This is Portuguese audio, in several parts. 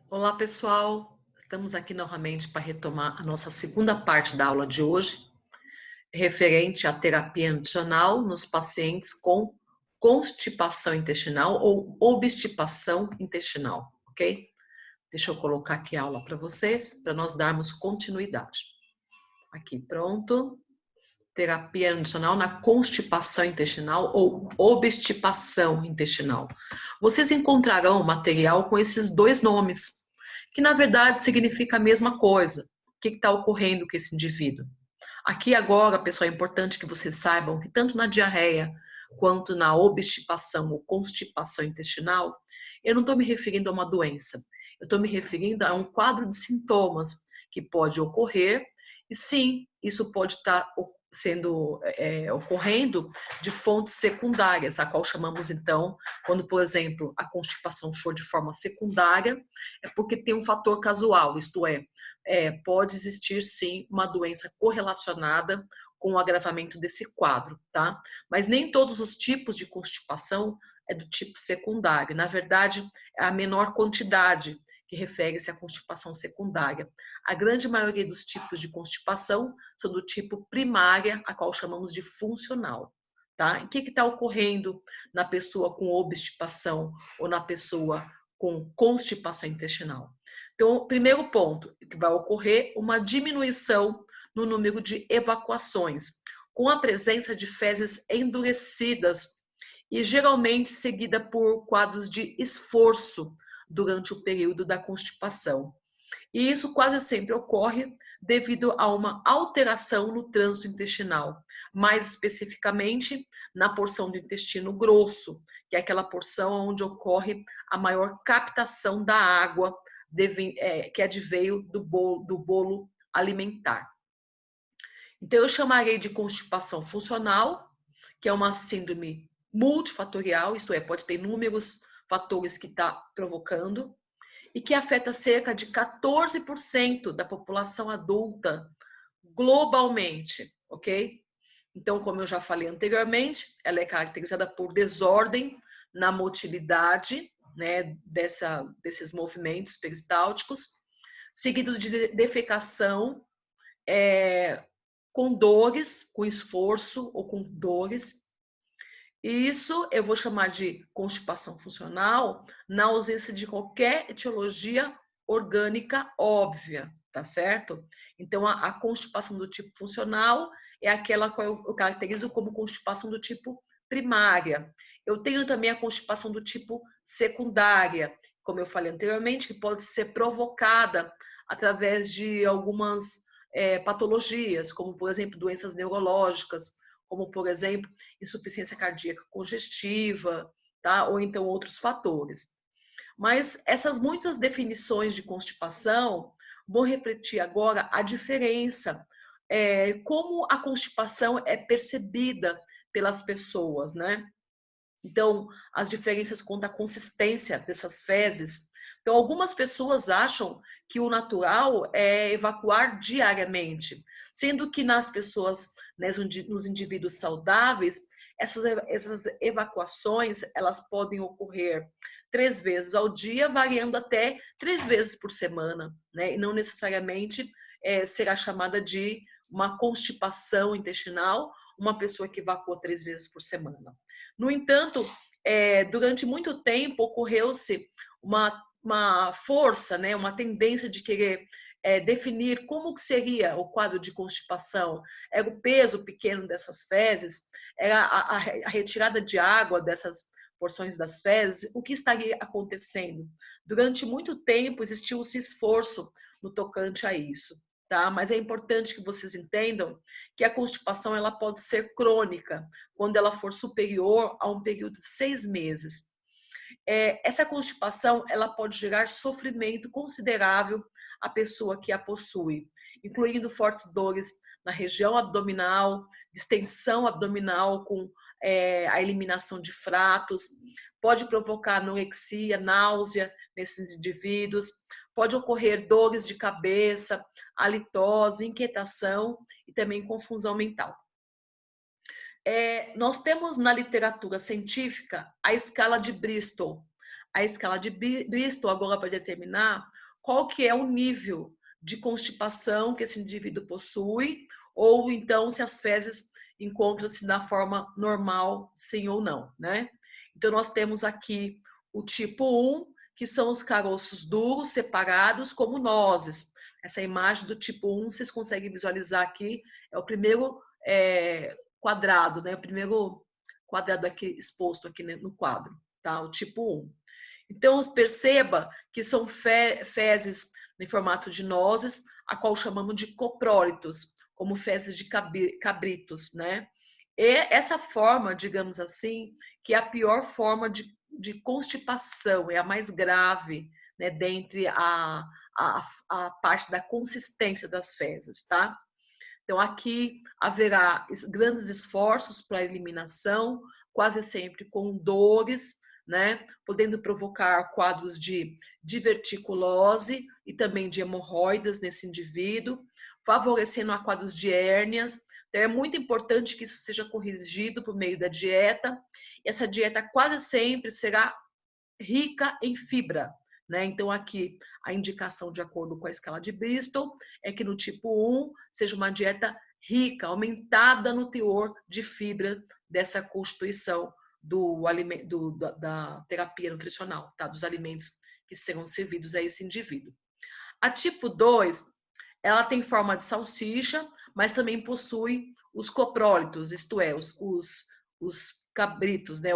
Olá, pessoal! Estamos aqui novamente para retomar a nossa segunda parte da aula de hoje, referente à terapia nutricional nos pacientes com constipação intestinal ou obstipação intestinal, ok? Deixa eu colocar aqui a aula para vocês, para nós darmos continuidade. Aqui, pronto. Terapia nutricional na constipação intestinal ou obstipação intestinal. Vocês encontrarão material com esses dois nomes, que na verdade significa a mesma coisa. O que está ocorrendo com esse indivíduo? Aqui agora, pessoal, é importante que vocês saibam que tanto na diarreia quanto na obstipação ou constipação intestinal, eu não estou me referindo a uma doença, eu estou me referindo a um quadro de sintomas que pode ocorrer, e sim, isso pode estar ocorrendo de fontes secundárias, a qual chamamos então, quando, por exemplo, a constipação for de forma secundária, é porque tem um fator casual, isto é, pode existir sim uma doença correlacionada com o agravamento desse quadro, tá? Mas nem todos os tipos de constipação é do tipo secundário, na verdade, é a menor quantidade que refere-se à constipação secundária. A grande maioria dos tipos de constipação são do tipo primária, a qual chamamos de funcional. Tá? E o que está ocorrendo na pessoa com obstipação ou na pessoa com constipação intestinal? Então, primeiro ponto, que vai ocorrer uma diminuição no número de evacuações, com a presença de fezes endurecidas e geralmente seguida por quadros de esforço durante o período da constipação. E isso quase sempre ocorre devido a uma alteração no trânsito intestinal, mais especificamente na porção do intestino grosso, que é aquela porção onde ocorre a maior captação da água que adveio do bolo alimentar. Então, eu chamarei de constipação funcional, que é uma síndrome multifatorial, isto é, pode ter inúmeros fatores que está provocando, e que afeta cerca de 14% da população adulta globalmente, ok? Então, como eu já falei anteriormente, ela é caracterizada por desordem na motilidade, né, desses movimentos peristálticos, seguido de defecação, com dores, com esforço ou com dores. E isso eu vou chamar de constipação funcional na ausência de qualquer etiologia orgânica óbvia, tá certo? Então, a constipação do tipo funcional é aquela que eu caracterizo como constipação do tipo primária. Eu tenho também a constipação do tipo secundária, como eu falei anteriormente, que pode ser provocada através de algumas patologias, como, por exemplo, doenças neurológicas, como, por exemplo, insuficiência cardíaca congestiva, tá? Ou então outros fatores. Mas essas muitas definições de constipação vão refletir agora a diferença, como a constipação é percebida pelas pessoas, né? Então, as diferenças quanto à consistência dessas fezes. Então, algumas pessoas acham que o natural é evacuar diariamente, sendo que nas pessoas, né, nos indivíduos saudáveis, essas evacuações, elas podem ocorrer 3 vezes ao dia, variando até 3 vezes por semana, né? E não necessariamente será chamada de uma constipação intestinal, uma pessoa que evacua 3 vezes por semana. No entanto, durante muito tempo ocorreu-se uma força, né, uma tendência de querer definir como que seria o quadro de constipação. Era o peso pequeno dessas fezes, era a retirada de água dessas porções das fezes, o que estaria acontecendo? Durante muito tempo existiu esse esforço no tocante a isso. Tá? Mas é importante que vocês entendam que a constipação ela pode ser crônica, quando ela for superior a um período de 6 meses. Essa constipação ela pode gerar sofrimento considerável à pessoa que a possui, incluindo fortes dores na região abdominal, distensão abdominal com a eliminação de fratos, pode provocar anorexia, náusea nesses indivíduos, pode ocorrer dores de cabeça, halitose, inquietação e também confusão mental. Nós temos na literatura científica a escala de Bristol. a escala de Bristol agora vai determinar qual que é o nível de constipação que esse indivíduo possui, ou então se as fezes encontram-se na forma normal, sim ou não, né? Então, nós temos aqui o tipo 1, que são os caroços duros, separados como nozes. Essa imagem do tipo 1, vocês conseguem visualizar aqui, é o primeiro quadrado, né? O primeiro quadrado aqui exposto aqui no quadro, tá? O tipo 1. Então, perceba que são fezes em formato de nozes, a qual chamamos de coprólitos, como fezes de cabritos, né? E essa forma, digamos assim, que é a pior forma de constipação, é a mais grave, né, dentre a parte da consistência das fezes, tá? Então, aqui haverá grandes esforços para a eliminação, quase sempre com dores, né, podendo provocar quadros de diverticulose e também de hemorroidas nesse indivíduo, favorecendo a quadros de hérnias. Então, é muito importante que isso seja corrigido por meio da dieta. E essa dieta quase sempre será rica em fibra, né? Então, aqui a indicação, de acordo com a escala de Bristol, é que no tipo 1 seja uma dieta rica, aumentada no teor de fibra dessa constituição da terapia nutricional, tá? Dos alimentos que serão servidos a esse indivíduo. A tipo 2, ela tem forma de salsicha, mas também possui os coprólitos, isto é, os cabritos, né?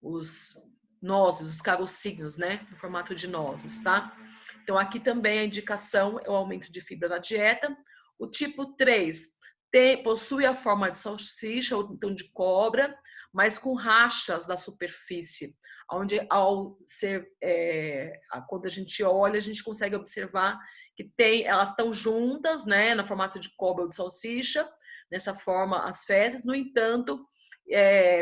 Os nozes, os carocinhos, né? No formato de nozes, tá? Então, aqui também a indicação é o aumento de fibra na dieta. O tipo 3 possui a forma de salsicha, ou então de cobra, mas com rachas na superfície, onde quando a gente olha, a gente consegue observar que elas estão juntas, né, no formato de cobra ou de salsicha, nessa forma as fezes. No entanto,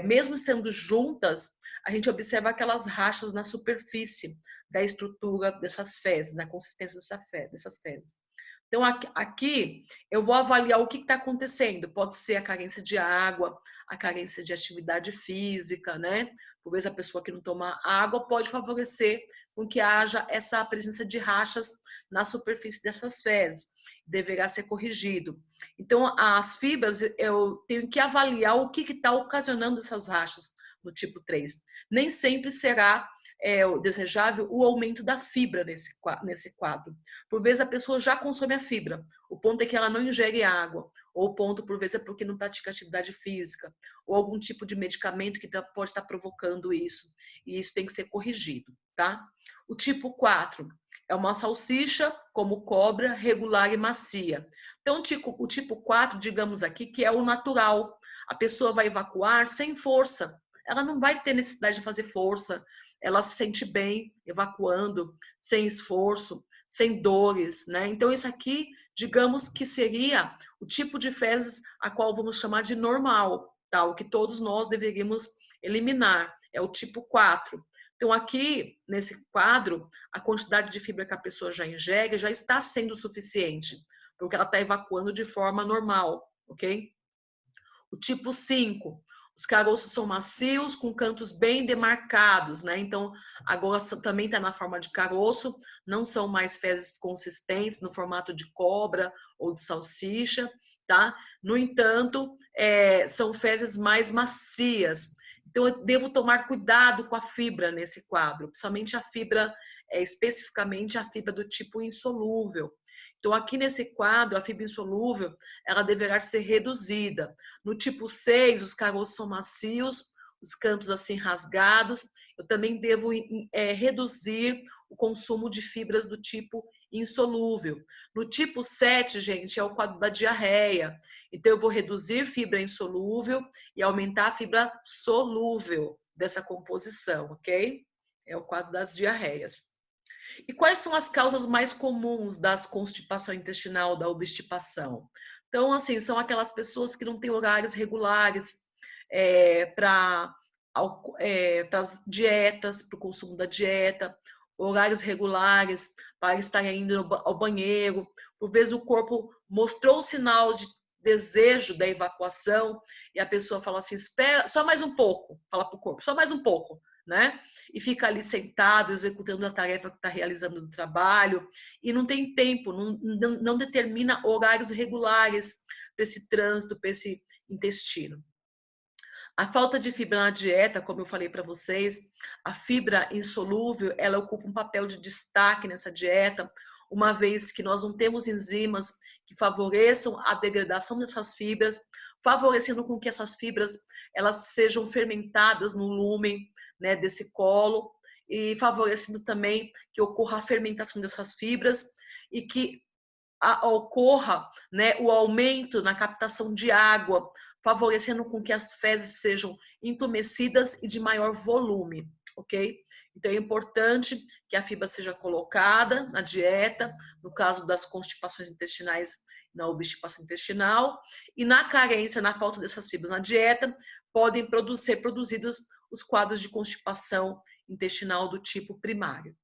mesmo estando juntas, a gente observa aquelas rachas na superfície da estrutura dessas fezes, na consistência dessas fezes. Então, aqui eu vou avaliar o que está acontecendo. Pode ser a carência de água, a carência de atividade física, né? Por vezes a pessoa que não toma água pode favorecer com que haja essa presença de rachas na superfície dessas fezes. Deverá ser corrigido. Então, as fibras, eu tenho que avaliar o que está ocasionando essas rachas no tipo 3. Nem sempre será o desejável o aumento da fibra nesse quadro. Por vezes a pessoa já consome a fibra, o ponto é que ela não ingere água, ou o ponto por vezes é porque não pratica atividade física, ou algum tipo de medicamento que pode estar provocando isso, e isso tem que ser corrigido, tá? O tipo 4 é uma salsicha, como cobra, regular e macia. Então, o tipo 4, digamos aqui, que é o natural. A pessoa vai evacuar sem força. Ela não vai ter necessidade de fazer força. Ela se sente bem evacuando, sem esforço, sem dores, né? Então, isso aqui, digamos que seria o tipo de fezes a qual vamos chamar de normal, tá? O que todos nós deveríamos eliminar. É o tipo 4. Então, aqui, nesse quadro, a quantidade de fibra que a pessoa já ingere já está sendo suficiente, porque ela está evacuando de forma normal, ok? O tipo 5, os caroços são macios, com cantos bem demarcados, né? Então, agora também está na forma de caroço, não são mais fezes consistentes no formato de cobra ou de salsicha, tá? No entanto, são fezes mais macias. Então, eu devo tomar cuidado com a fibra nesse quadro, principalmente a fibra, especificamente a fibra do tipo insolúvel. Então, aqui nesse quadro, a fibra insolúvel, ela deverá ser reduzida. No tipo 6, os caroços são macios, os cantos assim rasgados. Eu também devo reduzir o consumo de fibras do tipo insolúvel. No tipo 7, gente, é o quadro da diarreia. Então, eu vou reduzir fibra insolúvel e aumentar a fibra solúvel dessa composição, ok? É o quadro das diarreias. E quais são as causas mais comuns da constipação intestinal, da obstipação? Então, assim, são aquelas pessoas que não têm horários regulares para as dietas, para o consumo da dieta, horários regulares para estar indo ao banheiro. Por vezes o corpo mostrou o sinal de desejo da evacuação e a pessoa fala assim, espera, só mais um pouco, fala para o corpo, só mais um pouco. né? E fica ali sentado, executando a tarefa que está realizando no trabalho, e não tem tempo, não determina horários regulares para esse trânsito, para esse intestino. A falta de fibra na dieta, como eu falei para vocês, a fibra insolúvel, ela ocupa um papel de destaque nessa dieta, uma vez que nós não temos enzimas que favoreçam a degradação dessas fibras, favorecendo com que essas fibras elas sejam fermentadas no lúmen, né, desse colo, e favorecendo também que ocorra a fermentação dessas fibras e que ocorra, né, o aumento na captação de água, favorecendo com que as fezes sejam entumecidas e de maior volume, ok? Então é importante que a fibra seja colocada na dieta, no caso das constipações intestinais, na obstipação intestinal, e na carência, na falta dessas fibras na dieta, podem ser produzidos os quadros de constipação intestinal do tipo primário.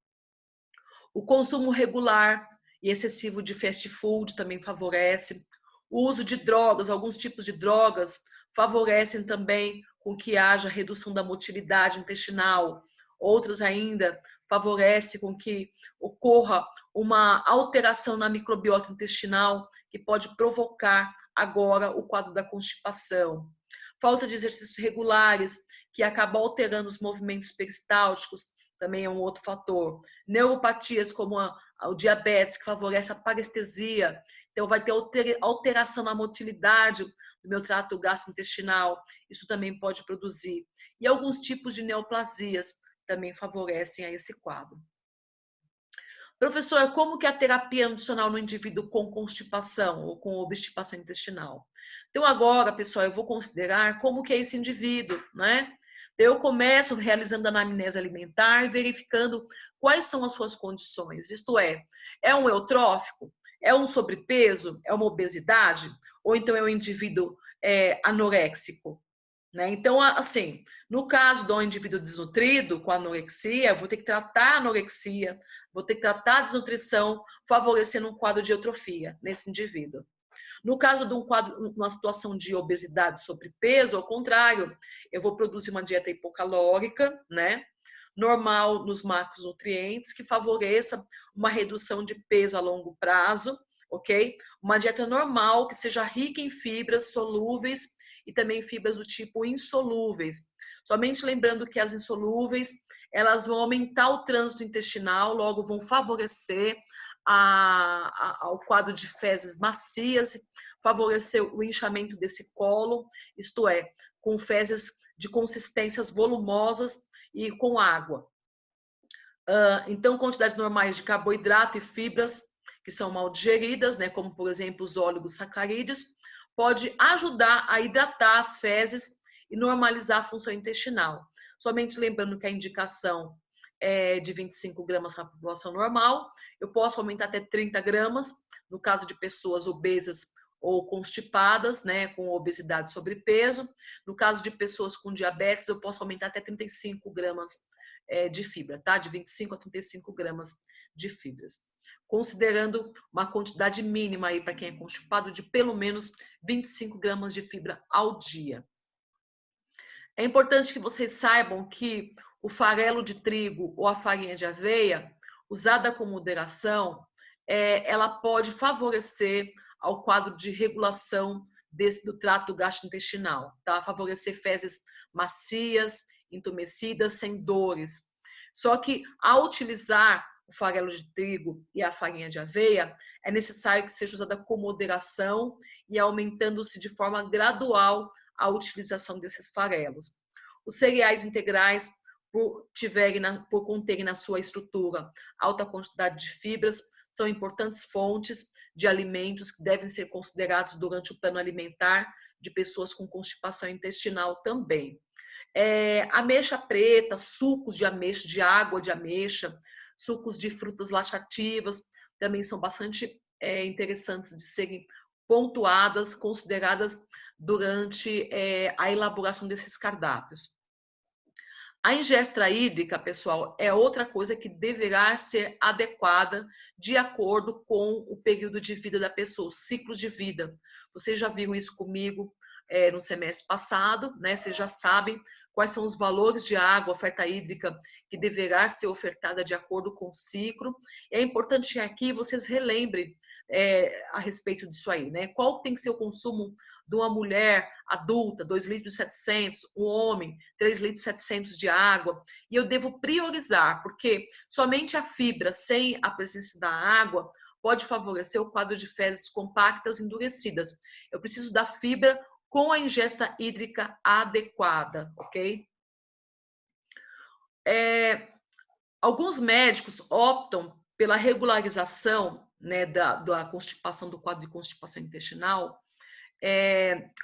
O consumo regular e excessivo de fast food também favorece. O uso de drogas, alguns tipos de drogas, favorecem também com que haja redução da motilidade intestinal. Outras ainda favorecem com que ocorra uma alteração na microbiota intestinal que pode provocar agora o quadro da constipação. Falta de exercícios regulares, que acaba alterando os movimentos peristálticos, também é um outro fator. Neuropatias como o diabetes, que favorece a parestesia, então vai ter alteração na motilidade do meu trato gastrointestinal, isso também pode produzir. E alguns tipos de neoplasias também favorecem a esse quadro. Professor, como que é a terapia nutricional no indivíduo com constipação ou com obstipação intestinal? Então agora, pessoal, eu vou considerar como que é esse indivíduo, né? Então, eu começo realizando a anamnese alimentar, verificando quais são as suas condições. Isto é um eutrófico? É um sobrepeso? É uma obesidade? Ou então é um indivíduo anoréxico? Né? Então, assim, no caso do indivíduo desnutrido com anorexia, eu vou ter que tratar a anorexia, vou ter que tratar a desnutrição, favorecendo um quadro de eutrofia nesse indivíduo. No caso de uma situação de obesidade, sobrepeso, ao contrário, eu vou produzir uma dieta hipocalórica, né? Normal nos macronutrientes, que favoreça uma redução de peso a longo prazo, ok? Uma dieta normal, que seja rica em fibras solúveis e também fibras do tipo insolúveis. Somente lembrando que as insolúveis, elas vão aumentar o trânsito intestinal, logo vão favorecer ao quadro de fezes macias, favorecer o inchamento desse colo, isto é, com fezes de consistências volumosas e com água. Então, quantidades normais de carboidrato e fibras que são mal digeridas, né, como por exemplo os oligosacarídeos, pode ajudar a hidratar as fezes e normalizar a função intestinal. Somente lembrando que a indicação é de 25 gramas para a população normal, eu posso aumentar até 30 gramas, no caso de pessoas obesas ou constipadas, né, com obesidade e sobrepeso. No caso de pessoas com diabetes, eu posso aumentar até 35 gramas de fibra, tá? De 25 a 35 gramas de fibras. Considerando uma quantidade mínima aí para quem é constipado de pelo menos 25 gramas de fibra ao dia. É importante que vocês saibam que o farelo de trigo ou a farinha de aveia, usada com moderação, ela pode favorecer ao quadro de regulação do trato gastrointestinal, tá? Favorecer fezes macias, entumecidas, sem dores. Só que ao utilizar o farelo de trigo e a farinha de aveia, é necessário que seja usada com moderação e aumentando-se de forma gradual a utilização desses farelos. Os cereais integrais, por conterem na sua estrutura alta quantidade de fibras, são importantes fontes de alimentos que devem ser considerados durante o plano alimentar de pessoas com constipação intestinal também. Ameixa preta, sucos de ameixa, de água de ameixa, sucos de frutas laxativas, também são bastante interessantes de serem pontuadas, consideradas durante a elaboração desses cardápios. A ingesta hídrica, pessoal, é outra coisa que deverá ser adequada de acordo com o período de vida da pessoa, os ciclos de vida. Vocês já viram isso comigo no semestre passado, né? Vocês já sabem quais são os valores de água, oferta hídrica, que deverá ser ofertada de acordo com o ciclo. É importante que aqui vocês relembrem a respeito disso aí, né? Qual tem que ser o consumo de uma mulher adulta, 2,7 litros, um homem, 3,7 litros de água, e eu devo priorizar, porque somente a fibra sem a presença da água pode favorecer o quadro de fezes compactas endurecidas. Eu preciso da fibra com a ingesta hídrica adequada, ok? Alguns médicos optam pela regularização, né, da constipação, do quadro de constipação intestinal,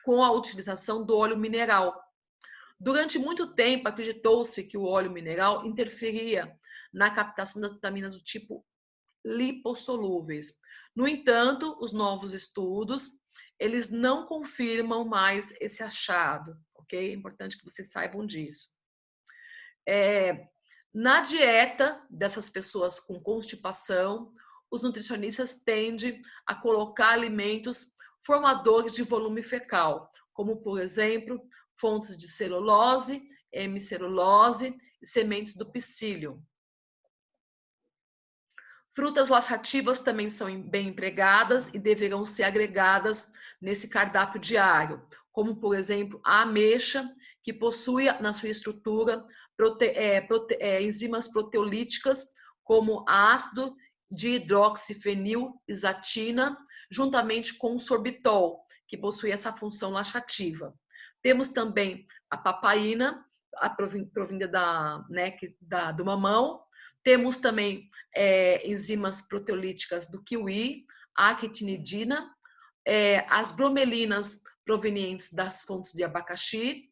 com a utilização do óleo mineral. Durante muito tempo, acreditou-se que o óleo mineral interferia na captação das vitaminas do tipo lipossolúveis. No entanto, os novos estudos, eles não confirmam mais esse achado, ok? É importante que vocês saibam disso. Na dieta dessas pessoas com constipação, os nutricionistas tendem a colocar alimentos formadores de volume fecal, como, por exemplo, fontes de celulose, hemicelulose e sementes do psyllium. Frutas laxativas também são bem empregadas e deverão ser agregadas nesse cardápio diário, como, por exemplo, a ameixa, que possui na sua estrutura enzimas proteolíticas, como ácido de hidroxifenilizatina, juntamente com o sorbitol, que possui essa função laxativa. Temos também a papaina, provinda do mamão. Temos também enzimas proteolíticas do kiwi, a quitinidina, as bromelinas provenientes das fontes do abacaxi.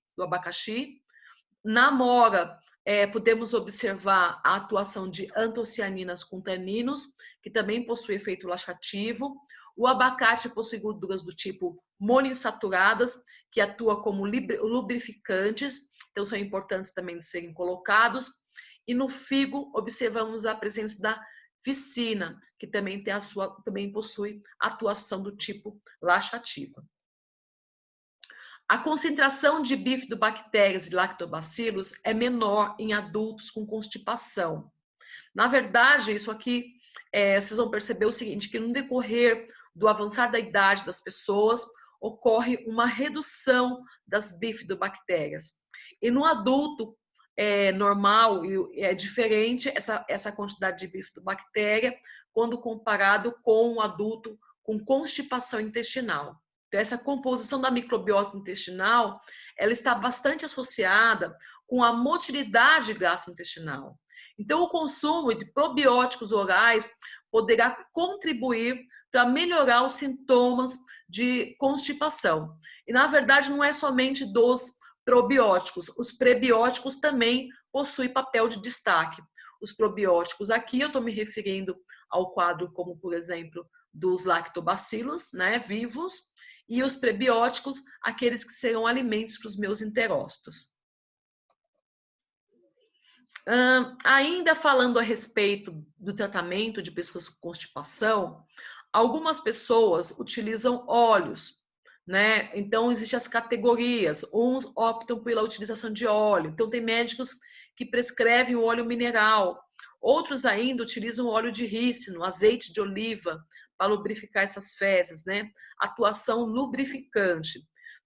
Na amora, podemos observar a atuação de antocianinas com taninos, que também possui efeito laxativo. O abacate possui gorduras do tipo monoinsaturadas, que atuam como lubrificantes, então são importantes também de serem colocados. E no figo, observamos a presença da ficina, que também possui atuação do tipo laxativa. A concentração de bifidobactérias e lactobacilos é menor em adultos com constipação. Na verdade, isso aqui, vocês vão perceber o seguinte, que no decorrer do avançar da idade das pessoas, ocorre uma redução das bifidobactérias. E no adulto normal, é diferente essa quantidade de bifidobactéria quando comparado com um adulto com constipação intestinal. Então, essa composição da microbiota intestinal, ela está bastante associada com a motilidade gastrointestinal. Então, o consumo de probióticos orais poderá contribuir para melhorar os sintomas de constipação. E, na verdade, não é somente dos probióticos, os prebióticos também possuem papel de destaque. Os probióticos aqui, eu estou me referindo ao quadro como, por exemplo, dos lactobacilos, né, vivos, e os prebióticos, aqueles que serão alimentos para os meus enterócitos. Ainda falando a respeito do tratamento de pessoas com constipação, algumas pessoas utilizam óleos, né? Então, existem as categorias. Uns optam pela utilização de óleo. Então, tem médicos que prescrevem o óleo mineral. Outros ainda utilizam óleo de rícino, azeite de oliva, para lubrificar essas fezes, né? Atuação lubrificante.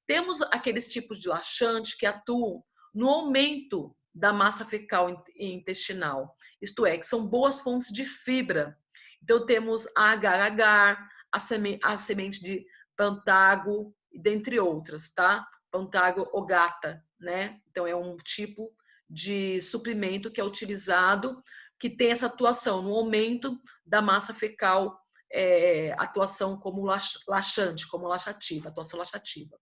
Temos aqueles tipos de laxante que atuam no aumento da massa fecal intestinal, isto é, que são boas fontes de fibra. Então, temos a agar-agar, a semente de pantago, dentre outras, tá? Pantago ogata, né? Então, é um tipo de suprimento que é utilizado, que tem essa atuação no aumento da massa fecal, atuação como laxante, como laxativa, atuação laxativa.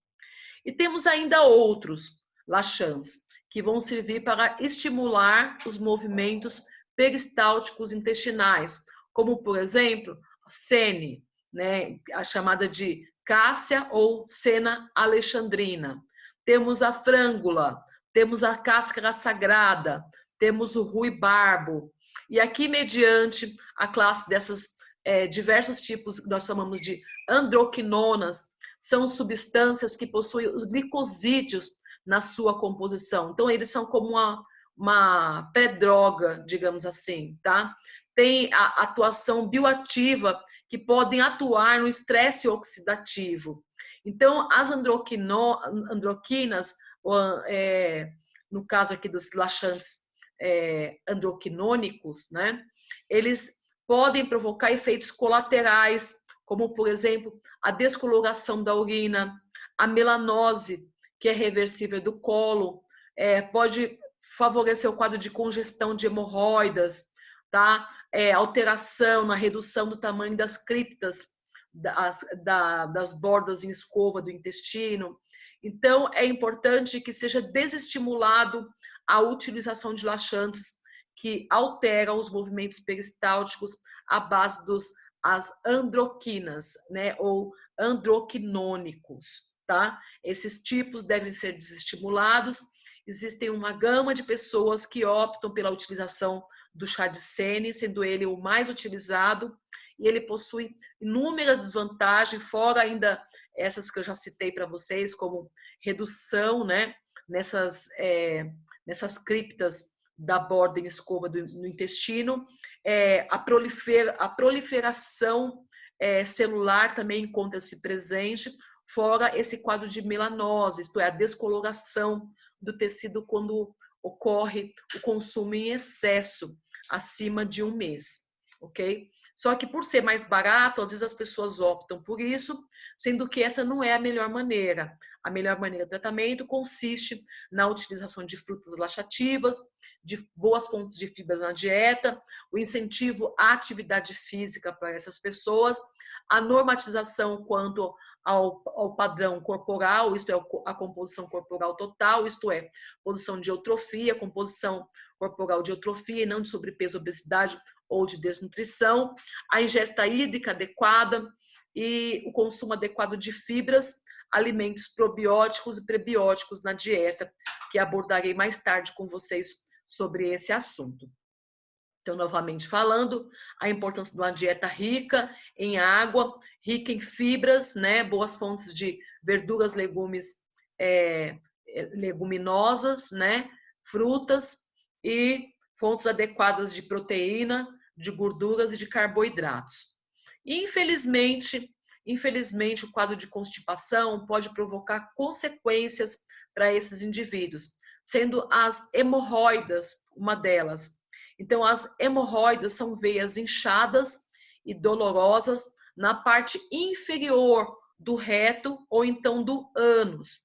E temos ainda outros laxantes, que vão servir para estimular os movimentos peristálticos intestinais, como, por exemplo, a sene, né, a chamada de cássia ou sena alexandrina. Temos a frângula, temos a cáscara sagrada, temos o ruibarbo. E aqui, mediante a classe dessas diversos tipos que nós chamamos de androquinonas, são substâncias que possuem os glicosídeos na sua composição. Então, eles são como uma pré-droga, digamos assim, tá? Tem a atuação bioativa que podem atuar no estresse oxidativo. Então, as androquinas, no caso aqui dos laxantes androquinônicos, né? Eles podem provocar efeitos colaterais, como, por exemplo, a descoloração da urina, a melanose, que é reversível do colo, pode favorecer o quadro de congestão de hemorroidas, tá? Alteração na redução do tamanho das criptas, das bordas em escova do intestino. Então, é importante que seja desestimulado a utilização de laxantes que alteram os movimentos peristálticos à base das androquinas, né, ou androquinônicos, tá? Esses tipos devem ser desestimulados. Existem uma gama de pessoas que optam pela utilização do chá de Sene, sendo ele o mais utilizado, e ele possui inúmeras desvantagens, fora ainda essas que eu já citei para vocês, como redução, né, nessas criptas da borda em escova no intestino, a proliferação celular também encontra-se presente, fora esse quadro de melanose, isto é, a descoloração do tecido quando ocorre o consumo em excesso, acima de 1 mês, ok? Só que por ser mais barato, às vezes as pessoas optam por isso, sendo que essa não é a melhor maneira. A melhor maneira de tratamento consiste na utilização de frutas laxativas, de boas fontes de fibras na dieta, o incentivo à atividade física para essas pessoas, a normatização quanto ao padrão corporal, isto é, a composição corporal total, isto é, posição de eutrofia, composição corporal de eutrofia e não de sobrepeso, obesidade ou de desnutrição, a ingesta hídrica adequada e o consumo adequado de fibras, alimentos probióticos e prebióticos na dieta, que abordarei mais tarde com vocês sobre esse assunto. Então, novamente falando, a importância de uma dieta rica em água, rica em fibras, né? Boas fontes de verduras, legumes, leguminosas, né? Frutas e fontes adequadas de proteína, de gorduras e de carboidratos. E, infelizmente, o quadro de constipação pode provocar consequências para esses indivíduos, sendo as hemorroidas uma delas. Então, as hemorroidas são veias inchadas e dolorosas na parte inferior do reto ou então do ânus.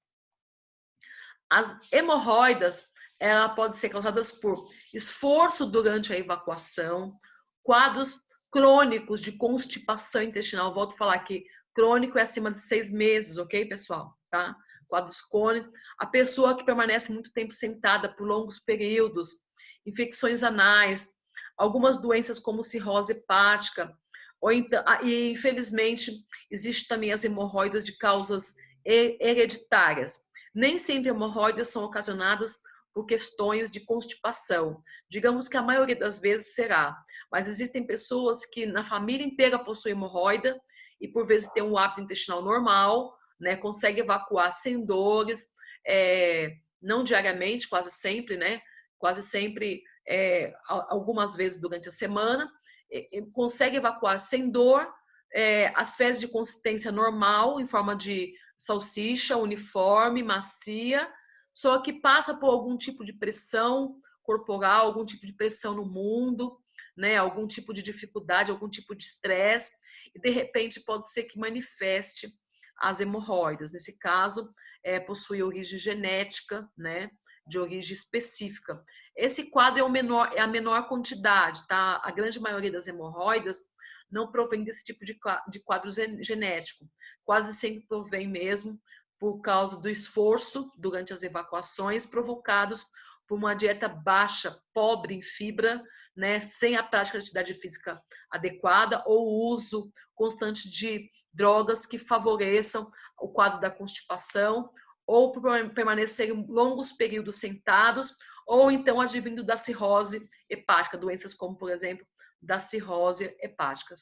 As hemorroidas, ela pode ser causadas por esforço durante a evacuação, quadros crônicos de constipação intestinal. Volto a falar que crônico é acima de 6 meses, ok, pessoal? Tá? Quadros crônicos. A pessoa que permanece muito tempo sentada por longos períodos, infecções anais, algumas doenças como cirrose hepática, ou então, e infelizmente existe também as hemorroidas de causas hereditárias. Nem sempre hemorroidas são ocasionadas por questões de constipação. Digamos que a maioria das vezes será, mas existem pessoas que na família inteira possuem hemorroida e por vezes tem um hábito intestinal normal, né, consegue evacuar sem dores, não diariamente, quase sempre, né? Quase sempre, algumas vezes durante a semana, consegue evacuar sem dor, as fezes de consistência normal, em forma de salsicha, uniforme, macia, só que passa por algum tipo de pressão corporal, algum tipo de pressão no mundo, né? Algum tipo de dificuldade, algum tipo de estresse, e de repente pode ser que manifeste as hemorroidas. Nesse caso, possui origem genética, né? De origem específica. Esse quadro é a menor quantidade, tá? A grande maioria das hemorroidas não provém desse tipo de quadro genético. Quase sempre provém mesmo por causa do esforço durante as evacuações provocados por uma dieta baixa, pobre em fibra, né, sem a prática de atividade física adequada ou o uso constante de drogas que favoreçam o quadro da constipação, ou por permanecerem longos períodos sentados, ou então advindo da cirrose hepática, doenças como, por exemplo, da cirrose hepática.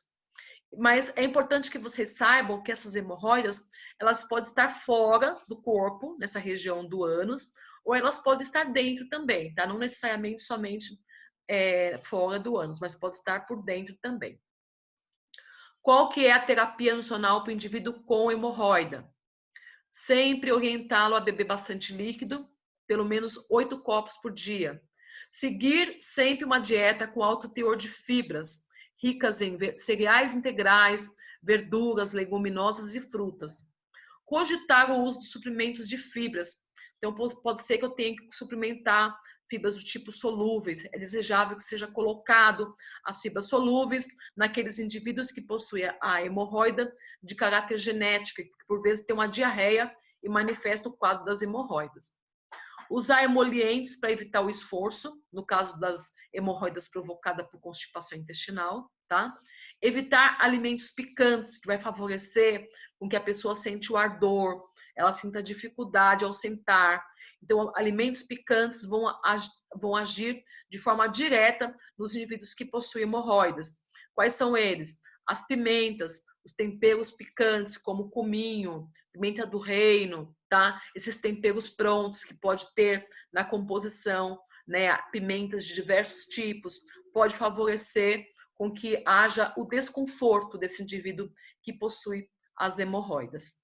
Mas é importante que vocês saibam que essas hemorroidas, elas podem estar fora do corpo, nessa região do ânus, ou elas podem estar dentro também, tá? Não necessariamente somente fora do ânus, mas pode estar por dentro também. Qual que é a terapia nacional para o indivíduo com hemorroida? Sempre orientá-lo a beber bastante líquido, pelo menos 8 copos por dia. Seguir sempre uma dieta com alto teor de fibras, ricas em cereais integrais, verduras, leguminosas e frutas. Cogitar o uso de suprimentos de fibras. Então, pode ser que eu tenha que suplementar fibras do tipo solúveis. É desejável que seja colocado as fibras solúveis naqueles indivíduos que possuem a hemorroida de caráter genético, que por vezes tem uma diarreia e manifesta o quadro das hemorroidas. Usar emolientes para evitar o esforço, no caso das hemorroidas provocadas por constipação intestinal, tá? Evitar alimentos picantes, que vai favorecer com que a pessoa sente o ardor, ela sinta dificuldade ao sentar. Então, alimentos picantes vão agir de forma direta nos indivíduos que possuem hemorroidas. Quais são eles? As pimentas, os temperos picantes, como cominho, pimenta do reino, tá? Esses temperos prontos que pode ter na composição, né? Pimentas de diversos tipos, pode favorecer com que haja o desconforto desse indivíduo que possui as hemorroidas.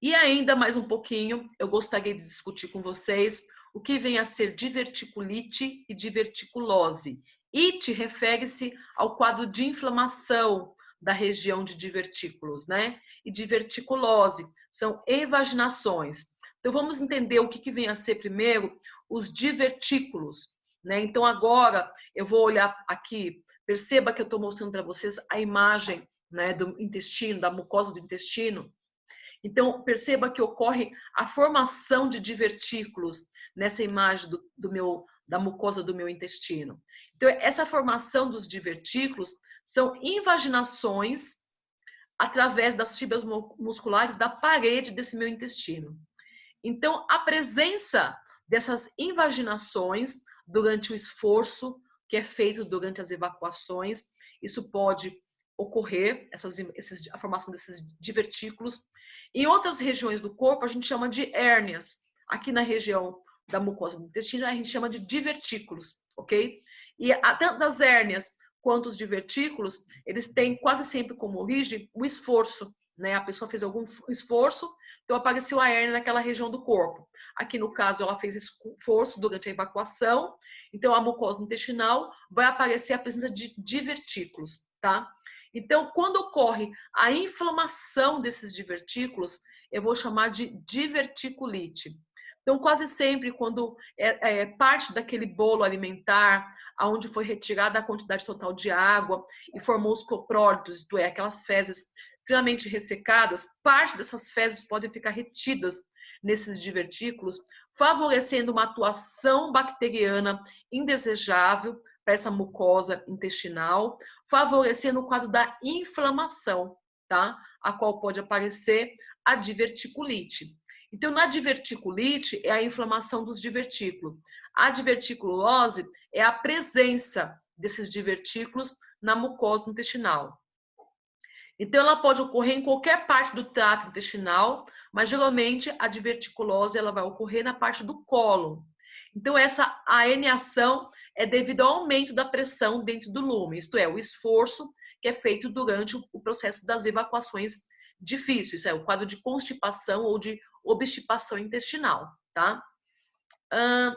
E ainda mais um pouquinho, eu gostaria de discutir com vocês o que vem a ser diverticulite e diverticulose. Ite refere-se ao quadro de inflamação da região de divertículos, né? E diverticulose são evaginações. Então vamos entender o que vem a ser primeiro os divertículos, né? Então agora eu vou olhar aqui, perceba que eu estou mostrando para vocês a imagem, né, do intestino, da mucosa do intestino. Então, perceba que ocorre a formação de divertículos nessa imagem da mucosa do meu intestino. Então, essa formação dos divertículos são invaginações através das fibras musculares da parede desse meu intestino. Então, a presença dessas invaginações durante o esforço que é feito durante as evacuações, isso pode ocorrer, a formação desses divertículos. Em outras regiões do corpo, a gente chama de hérnias. Aqui na região da mucosa do intestino, a gente chama de divertículos, ok? E tanto as hérnias quanto os divertículos, eles têm quase sempre como origem o esforço, né? A pessoa fez algum esforço, então apareceu a hérnia naquela região do corpo. Aqui no caso, ela fez esforço durante a evacuação, então a mucosa intestinal vai aparecer a presença de divertículos, tá? Então, quando ocorre a inflamação desses divertículos, eu vou chamar de diverticulite. Então, quase sempre, quando parte daquele bolo alimentar, onde foi retirada a quantidade total de água e formou os coprólitos, isto é, aquelas fezes extremamente ressecadas, parte dessas fezes podem ficar retidas nesses divertículos, favorecendo uma atuação bacteriana indesejável para essa mucosa intestinal, favorecendo o quadro da inflamação, tá? A qual pode aparecer a diverticulite. Então, na diverticulite é a inflamação dos divertículos. A diverticulose é a presença desses divertículos na mucosa intestinal. Então, ela pode ocorrer em qualquer parte do trato intestinal, mas geralmente a diverticulose ela vai ocorrer na parte do cólon. Então, essa aereação é devido ao aumento da pressão dentro do lumen, isto é, o esforço que é feito durante o processo das evacuações difíceis, o quadro de constipação ou de obstipação intestinal, tá?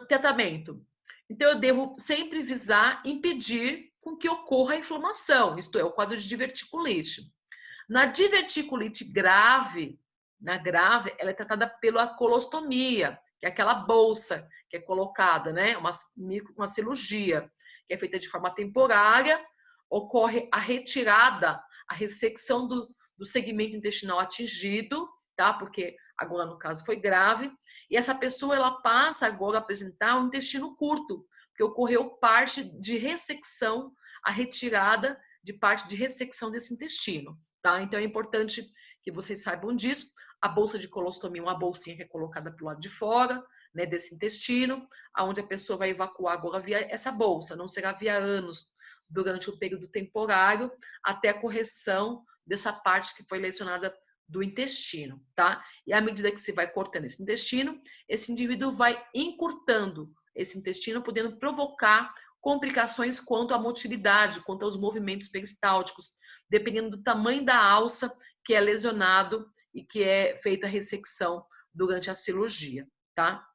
Tratamento. Então, eu devo sempre visar impedir com que ocorra a inflamação, isto é, o quadro de diverticulite. Na diverticulite grave, ela é tratada pela colostomia, que é aquela bolsa que é colocada, né? Uma cirurgia que é feita de forma temporária, ocorre a retirada, a ressecção do segmento intestinal atingido, tá? Porque agora, no caso, foi grave, e essa pessoa, ela passa agora a apresentar um intestino curto, porque ocorreu parte de ressecção, a retirada de parte de ressecção desse intestino, tá? Então, é importante que vocês saibam disso. A bolsa de colostomia é uma bolsinha que é colocada para o lado de fora, né, desse intestino, aonde a pessoa vai evacuar agora via essa bolsa, não será via ânus durante o período temporário até a correção dessa parte que foi lesionada do intestino, tá? E à medida que você vai cortando esse intestino, esse indivíduo vai encurtando esse intestino, podendo provocar complicações quanto à motilidade, quanto aos movimentos peristálticos, dependendo do tamanho da alça que é lesionado e que é feita a ressecção durante a cirurgia, tá?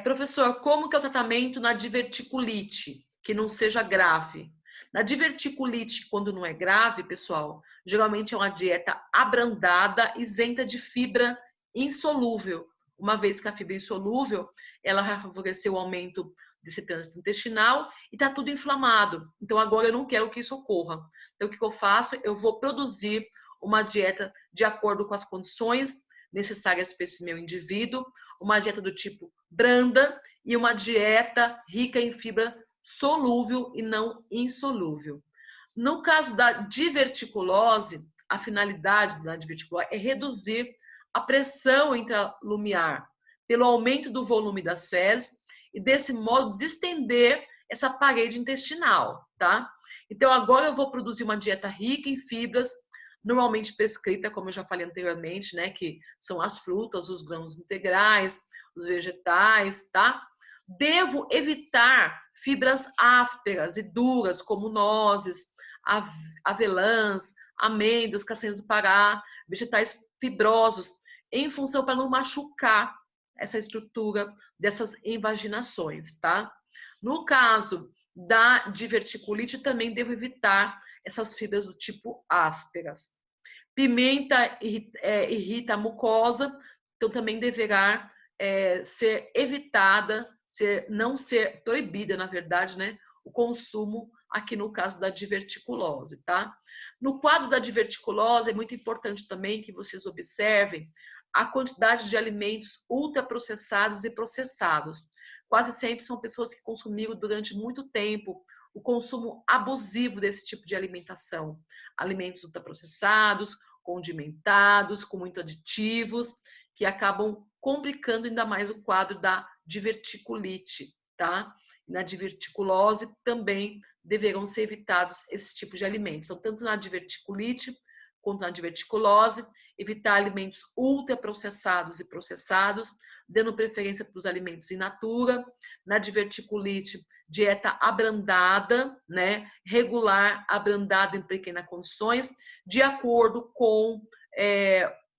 Professor, como que é o tratamento na diverticulite, que não seja grave? Na diverticulite, quando não é grave, pessoal, geralmente é uma dieta abrandada, isenta de fibra insolúvel. Uma vez que a fibra é insolúvel, ela vai favorecer o aumento desse trânsito intestinal e está tudo inflamado. Então, agora eu não quero que isso ocorra. Então, o que eu faço? Eu vou produzir uma dieta de acordo com as condições necessárias para esse meu indivíduo, uma dieta do tipo branda e uma dieta rica em fibra solúvel e não insolúvel. No caso da diverticulose, a finalidade da diverticulose é reduzir a pressão intralumiar pelo aumento do volume das fezes e desse modo distender essa parede intestinal, tá? Então agora eu vou produzir uma dieta rica em fibras, normalmente prescrita, como eu já falei anteriormente, né, que são as frutas, os grãos integrais, os vegetais, tá? Devo evitar fibras ásperas e duras, como nozes, avelãs, amêndoas, castanhas do Pará, vegetais fibrosos, em função para não machucar essa estrutura dessas invaginações, tá? No caso da diverticulite, também devo evitar essas fibras do tipo ásperas. Pimenta irrita a mucosa, então também deverá ser evitada, não ser proibida, na verdade, né, o consumo aqui no caso da diverticulose, tá? No quadro da diverticulose, é muito importante também que vocês observem a quantidade de alimentos ultraprocessados e processados. Quase sempre são pessoas que consumiram durante muito tempo o consumo abusivo desse tipo de alimentação. Alimentos ultraprocessados, condimentados, com muito aditivos, que acabam complicando ainda mais o quadro da diverticulite, tá? Na diverticulose também deverão ser evitados esse tipo de alimentos. Então, tanto na diverticulite quanto na diverticulose, evitar alimentos ultraprocessados e processados, dando preferência para os alimentos in natura. Na diverticulite, dieta abrandada, né? Regular, abrandada em pequenas condições, de acordo com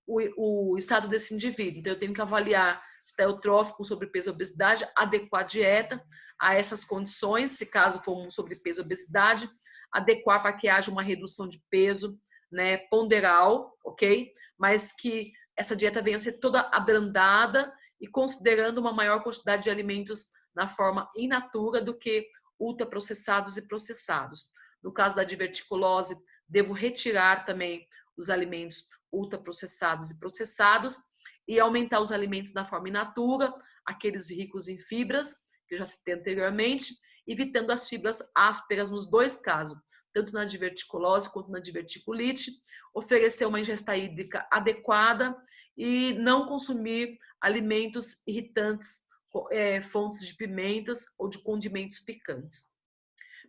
o estado desse indivíduo. Então, eu tenho que avaliar se está eutrófico, com sobrepeso e obesidade, adequar a dieta a essas condições, se caso for um sobrepeso e obesidade, adequar para que haja uma redução de peso, né, ponderal, ok? Mas que essa dieta venha a ser toda abrandada e considerando uma maior quantidade de alimentos na forma in natura do que ultraprocessados e processados. No caso da diverticulose, devo retirar também os alimentos ultraprocessados e processados e aumentar os alimentos na forma in natura, aqueles ricos em fibras, que eu já citei anteriormente, evitando as fibras ásperas nos dois casos, tanto na diverticulose quanto na diverticulite, oferecer uma ingesta hídrica adequada e não consumir alimentos irritantes, fontes de pimentas ou de condimentos picantes.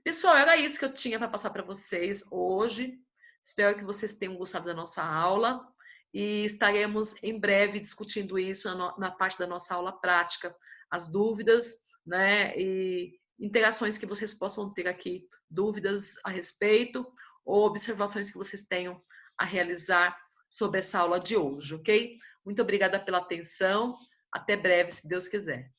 Pessoal, era isso que eu tinha para passar para vocês hoje. Espero que vocês tenham gostado da nossa aula e estaremos em breve discutindo isso na parte da nossa aula prática, as dúvidas, né, e interações que vocês possam ter aqui, dúvidas a respeito ou observações que vocês tenham a realizar sobre essa aula de hoje, ok? Muito obrigada pela atenção. Até breve, se Deus quiser.